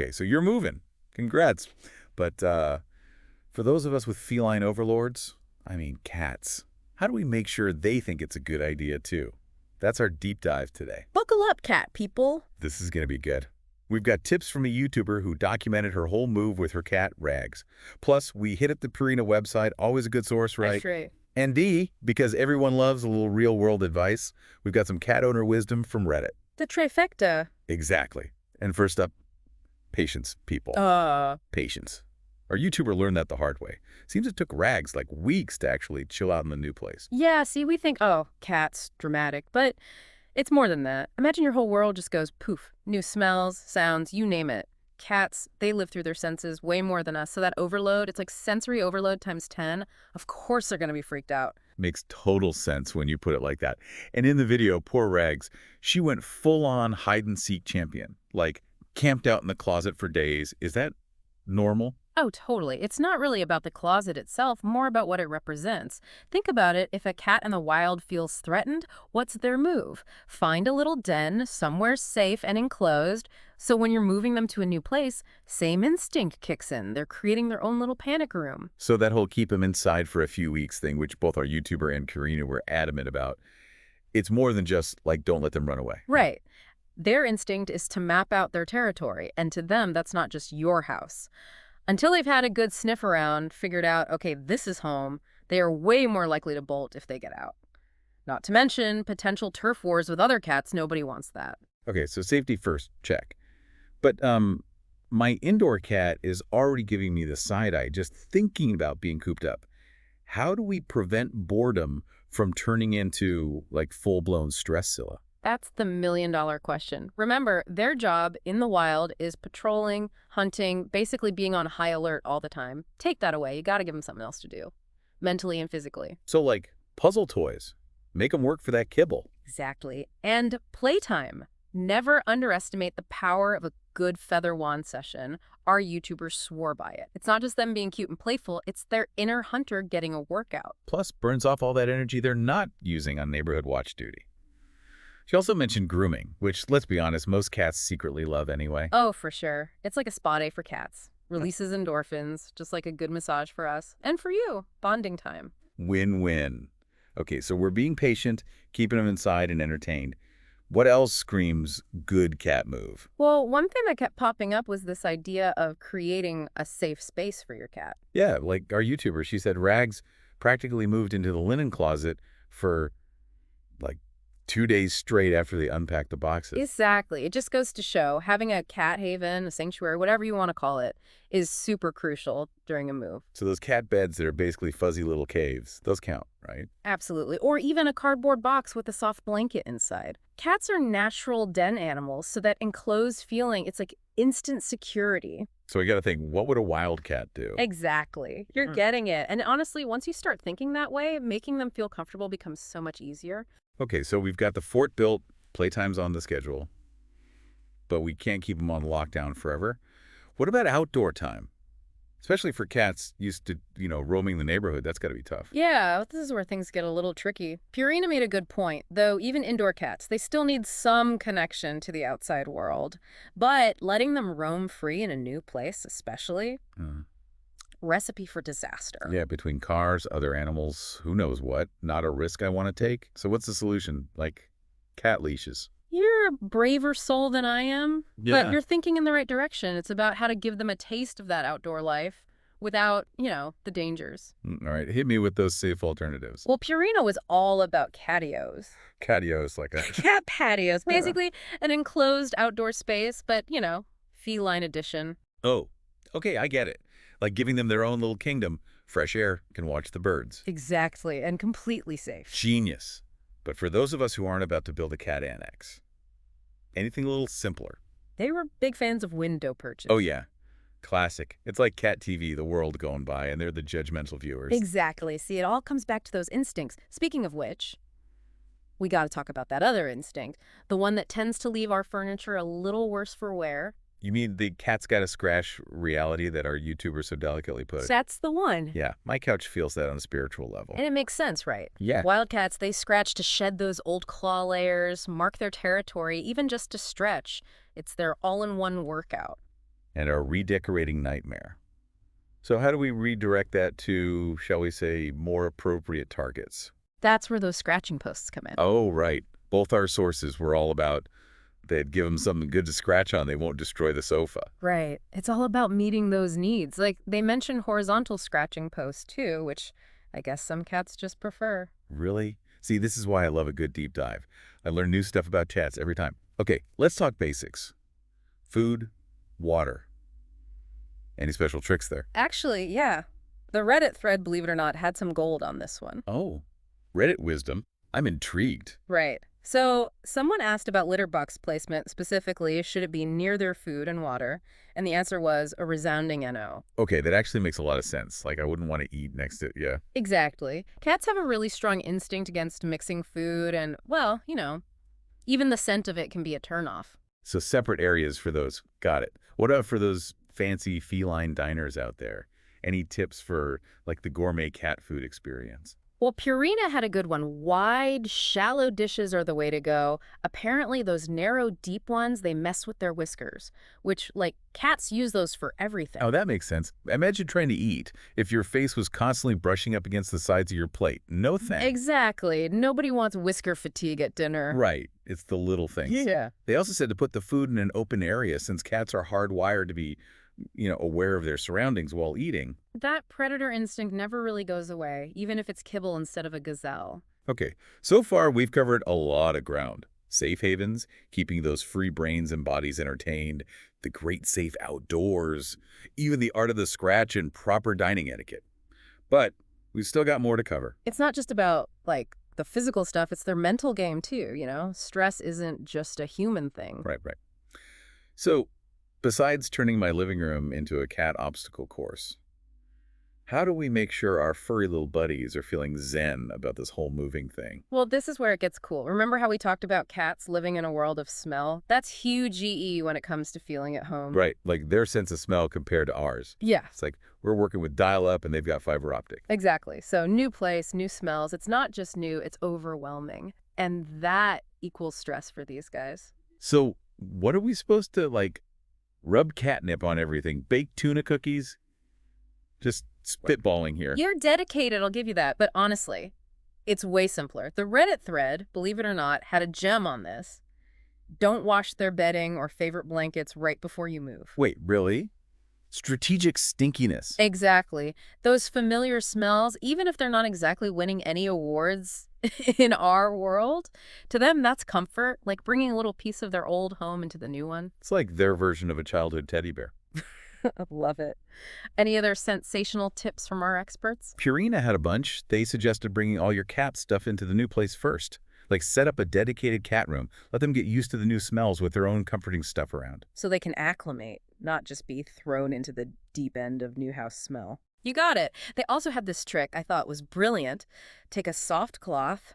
Okay, so you're moving. Congrats. But for those of us with feline overlords, I mean cats, how do we make sure they think it's a good idea too? That's our deep dive today. Buckle up, cat people. This is going to be good. We've got tips from a YouTuber who documented her whole move with her cat, Rags. Plus, we hit up the Purina website, always a good source, right? That's right. And D, because everyone loves a little real-world advice, we've got some cat owner wisdom from Reddit. The trifecta. Exactly. And first up, patience, people. Patience. Our YouTuber learned that the hard way. Seems it took Rags like weeks to actually chill out in the new place. Yeah, see, we think, oh, cats, dramatic, but it's more than that. Imagine your whole world just goes poof. New smells, sounds, you name it. Cats, they live through their senses way more than us, so that overload, it's like sensory overload times 10. Of course they're going to be freaked out. Makes total sense when you put it like that. And in the video, poor Rags, she went full-on hide-and-seek champion, like camped out in the closet for days. Is that normal? Oh, totally. It's not really about the closet itself, more about what it represents. Think about it. If a cat in the wild feels threatened, what's their move? Find a little den, somewhere safe and enclosed. So when you're moving them to a new place, same instinct kicks in. They're creating their own little panic room. So that whole keep them inside for a few weeks thing, which both our YouTuber and Karina were adamant about, it's more than just, like, don't let them run away. Right. Their instinct is to map out their territory, and to them, that's not just your house. Until they've had a good sniff around, figured out, okay, this is home, they are way more likely to bolt if they get out. Not to mention potential turf wars with other cats. Nobody wants that. Okay, so safety first, check. But my indoor cat is already giving me the side eye just thinking about being cooped up. How do we prevent boredom from turning into, like, full-blown stresszilla? That's the million-dollar question. Remember, their job in the wild is patrolling, hunting, basically being on high alert all the time. Take that away. You got to give them something else to do, mentally and physically. So, like, puzzle toys. Make them work for that kibble. Exactly. And playtime. Never underestimate the power of a good feather wand session. Our YouTubers swore by it. It's not just them being cute and playful, it's their inner hunter getting a workout. Plus, burns off all that energy they're not using on neighborhood watch duty. She also mentioned grooming, which, let's be honest, most cats secretly love anyway. Oh, for sure. It's like a spa day for cats. Releases endorphins, just like a good massage for us. And for you, bonding time. Win-win. Okay, so we're being patient, keeping them inside and entertained. What else screams good cat move? Well, one thing that kept popping up was this idea of creating a safe space for your cat. Yeah, like our YouTuber, she said Rags practically moved into the linen closet for, like, 2 days straight after they unpacked the boxes. Exactly. It just goes to show having a cat haven, a sanctuary, whatever you want to call it, is super crucial during a move. So those cat beds that are basically fuzzy little caves, those count, right? Absolutely. Or even a cardboard box with a soft blanket inside. Cats are natural den animals, so that enclosed feeling, it's like instant security. So we got to think, what would a wild cat do? Exactly. You're getting it. And honestly, once you start thinking that way, making them feel comfortable becomes so much easier. Okay, so we've got the fort built, playtime's on the schedule, but we can't keep them on lockdown forever. What about outdoor time? Especially for cats used to, roaming the neighborhood, that's got to be tough. Yeah, this is where things get a little tricky. Purina made a good point, though even indoor cats, they still need some connection to the outside world. But letting them roam free in a new place, especially, recipe for disaster. Yeah, between cars, other animals, who knows what, not a risk I want to take. So what's the solution? Like cat leashes. You're a braver soul than I am, Yeah. but you're thinking in the right direction. It's about how to give them a taste of that outdoor life without, the dangers. All right, hit me with those safe alternatives. Well, Purina was all about catios. Catios, like a... Cat patios. Basically an enclosed outdoor space, but, feline edition. Oh, okay, I get it. Like giving them their own little kingdom. Fresh air, can watch the birds. Exactly, and completely safe. Genius. But for those of us who aren't about to build a cat annex, anything a little simpler. They were big fans of window perches. Oh, yeah. Classic. It's like cat TV, the world going by, and they're the judgmental viewers. Exactly. See, it all comes back to those instincts. Speaking of which, we got to talk about that other instinct, the one that tends to leave our furniture a little worse for wear. You mean the cat's got to scratch reality that our YouTuber so delicately put? That's the one. Yeah, my couch feels that on a spiritual level. And it makes sense, right? Yeah. Wildcats, they scratch to shed those old claw layers, mark their territory, even just to stretch. It's their all-in-one workout. and a redecorating nightmare. So how do we redirect that to, shall we say, more appropriate targets? That's where those scratching posts come in. Oh, right. Both our sources were all about they'd give them something good to scratch on. They won't destroy the sofa. Right. It's all about meeting those needs. Like, they mention horizontal scratching posts, too, which I guess some cats just prefer. Really? See, this is why I love a good deep dive. I learn new stuff about cats every time. Okay, let's talk basics. Food, water. Any special tricks there? Actually, yeah. The Reddit thread, believe it or not, had some gold on this one. Oh, Reddit wisdom. I'm intrigued. Right. So, someone asked about litter box placement, specifically, should it be near their food and water? And the answer was a resounding NO. Okay, that actually makes a lot of sense. Like, I wouldn't want to eat next to it, yeah. Exactly. Cats have a really strong instinct against mixing food, and, well, even the scent of it can be a turnoff. So separate areas for those. Got it. What about for those fancy feline diners out there? Any tips for, like, the gourmet cat food experience? Well, Purina had a good one. Wide, shallow dishes are the way to go. Apparently, those narrow, deep ones, they mess with their whiskers, which, like, cats use those for everything. Oh, that makes sense. Imagine trying to eat if your face was constantly brushing up against the sides of your plate. No thanks. Exactly. Nobody wants whisker fatigue at dinner. Right. It's the little things. Yeah. They also said to put the food in an open area since cats are hardwired to be, aware of their surroundings while eating. That predator instinct never really goes away, even if it's kibble instead of a gazelle. Okay, so far we've covered a lot of ground. Safe havens, keeping those free brains and bodies entertained, the great safe outdoors, even the art of the scratch and proper dining etiquette. But we've still got more to cover. It's not just about, like, the physical stuff, it's their mental game, too, Stress isn't just a human thing. Right, right. So, besides turning my living room into a cat obstacle course, how do we make sure our furry little buddies are feeling zen about this whole moving thing? Well, this is where it gets cool. Remember how we talked about cats living in a world of smell? That's huge EE when it comes to feeling at home. Right, like their sense of smell compared to ours. Yeah. It's like we're working with dial-up and they've got fiber optic. Exactly. So new place, new smells. It's not just new, it's overwhelming. And that equals stress for these guys. So what are we supposed to, like, rub catnip on everything? Bake tuna cookies? Just spitballing here. You're dedicated, I'll give you that. But honestly, it's way simpler. The Reddit thread, believe it or not, had a gem on this. Don't wash their bedding or favorite blankets right before you move. Wait, really? Strategic stinkiness. Exactly. Those familiar smells, even if they're not exactly winning any awards in our world, to them that's comfort, like bringing a little piece of their old home into the new one. It's like their version of a childhood teddy bear. I love it. Any other sensational tips from our experts? Purina had a bunch. They suggested bringing all your cat stuff into the new place first. Like set up a dedicated cat room. Let them get used to the new smells with their own comforting stuff around. So they can acclimate, not just be thrown into the deep end of new house smell. You got it. They also had this trick I thought was brilliant. Take a soft cloth,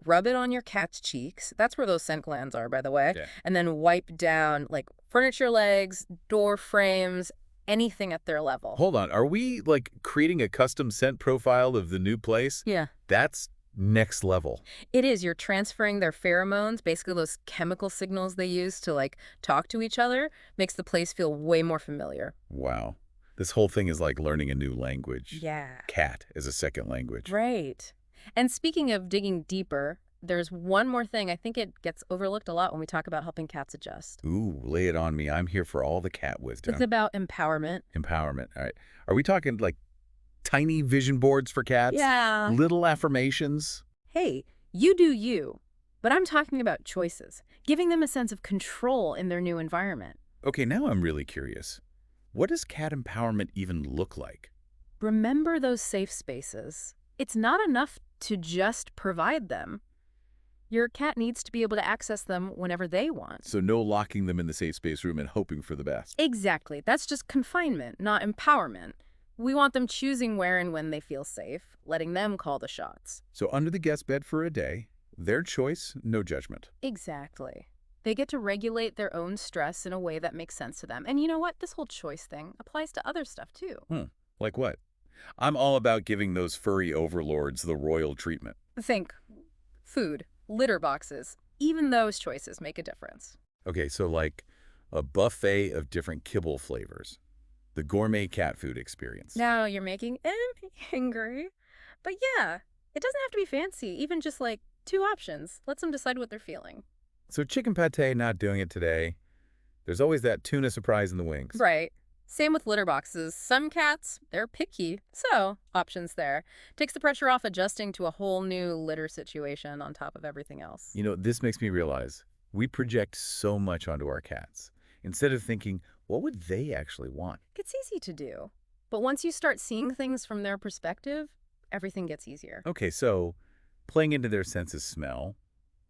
rub it on your cat's cheeks. That's where those scent glands are, by the way. Yeah. And then wipe down like furniture legs, door frames, anything at their level. Hold on. Are we, like, creating a custom scent profile of the new place? Yeah. That's next level. It is. You're transferring their pheromones, basically those chemical signals they use to, like, talk to each other, makes the place feel way more familiar. Wow. This whole thing is like learning a new language. Yeah. Cat is a second language. Right. And speaking of digging deeper, there's one more thing. I think it gets overlooked a lot when we talk about helping cats adjust. Ooh, lay it on me. I'm here for all the cat wisdom. It's about empowerment. Empowerment. All right. Are we talking, like, tiny vision boards for cats? Yeah. Little affirmations? Hey, you do you. But I'm talking about choices, giving them a sense of control in their new environment. Okay, now I'm really curious. What does cat empowerment even look like? Remember those safe spaces. It's not enough to just provide them. Your cat needs to be able to access them whenever they want. So no locking them in the safe space room and hoping for the best. Exactly. That's just confinement, not empowerment. We want them choosing where and when they feel safe, letting them call the shots. So under the guest bed for a day, their choice, no judgment. Exactly. They get to regulate their own stress in a way that makes sense to them. And you know what? This whole choice thing applies to other stuff, too. Like what? I'm all about giving those furry overlords the royal treatment. Think food, litter boxes. Even those choices make a difference. Okay, so like A buffet of different kibble flavors. The gourmet cat food experience. Now you're making me angry. But yeah, it doesn't have to be fancy. Even just like two options. Lets them decide what they're feeling. So chicken pate, not doing it today. There's always that tuna surprise in the wings. Right. Same with litter boxes. Some cats, they're picky. So, options there. Takes the pressure off adjusting to a whole new litter situation on top of everything else. You know, this makes me realize we project so much onto our cats. Instead of thinking, what would they actually want? It's easy to do. But once you start seeing things from their perspective, everything gets easier. Okay, so playing into their sense of smell,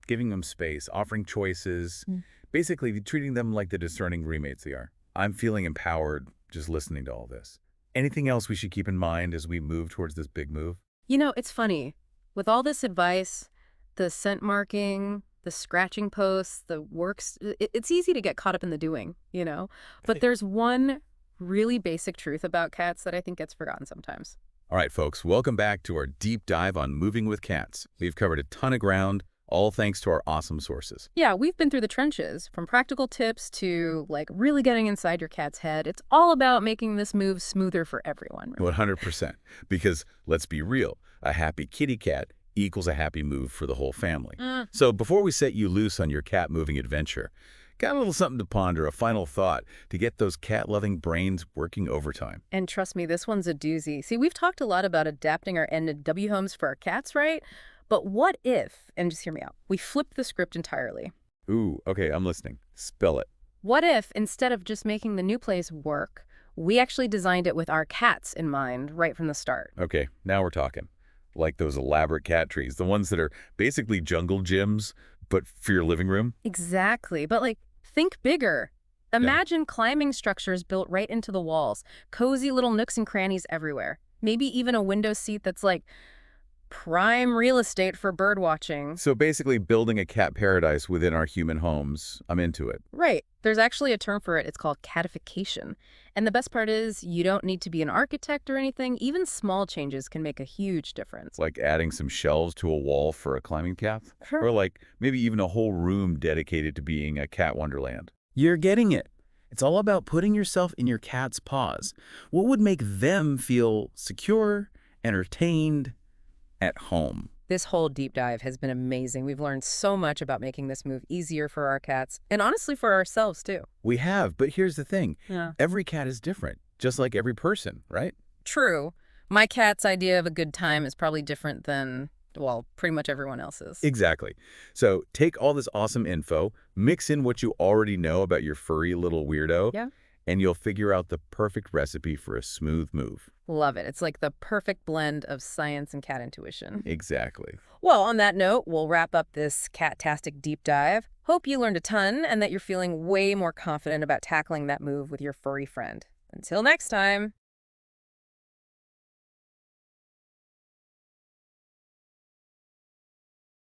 giving them space, offering choices, basically treating them like the discerning roommates they are. I'm feeling empowered just listening to all this. Anything else we should keep in mind as we move towards this big move? You know, it's funny. With all this advice, the scent marking, the scratching posts, the works, it's easy to get caught up in the doing, you know? But there's one really basic truth about cats that I think gets forgotten sometimes. All right, folks, welcome back to our deep dive on moving with cats. We've covered a ton of ground, all thanks to our awesome sources. Yeah, we've been through the trenches, from practical tips to, like, really getting inside your cat's head. It's all about making this move smoother for everyone. 100%. Because let's be real, a happy kitty cat equals a happy move for the whole family. So before we set you loose on your cat moving adventure, got a little something to ponder, a final thought to get those cat-loving brains working overtime. And trust me, this one's a doozy. See, we've talked a lot about adapting our N&W homes for our cats, right? But what if, and just hear me out, we flipped the script entirely? Ooh, okay, I'm listening. Spell it. What if, instead of just making the new place work, we actually designed it with our cats in mind right from the start? Okay, now we're talking. Like those elaborate cat trees, the ones that are basically jungle gyms, but for your living room? Exactly. But, like, think bigger. Imagine climbing structures built right into the walls, cozy little nooks and crannies everywhere. Maybe even a window seat that's like prime real estate for bird watching. So basically building a cat paradise within our human homes. I'm into it. Right. There's actually a term for it. It's called catification. And the best part is you don't need to be an architect or anything. Even small changes can make a huge difference. Like adding some shelves to a wall for a climbing path? Sure. Or like maybe even a whole room dedicated to being a cat wonderland. You're getting it. It's all about putting yourself in your cat's paws. What would make them feel secure, entertained, at home? This whole deep dive has been amazing. We've learned so much about making this move easier for our cats, and honestly for ourselves, too. We have, but here's the thing. Yeah. Every cat is different, just like every person, right? True. My cat's idea of a good time is probably different than, well, pretty much everyone else's. Exactly. So take all this awesome info, mix in what you already know about your furry little weirdo, Yeah. and you'll figure out the perfect recipe for a smooth move. Love it. It's like the perfect blend of science and cat intuition. Exactly. Well, on that note, we'll wrap up this cat-tastic deep dive. Hope you learned a ton and that you're feeling way more confident about tackling that move with your furry friend. Until next time.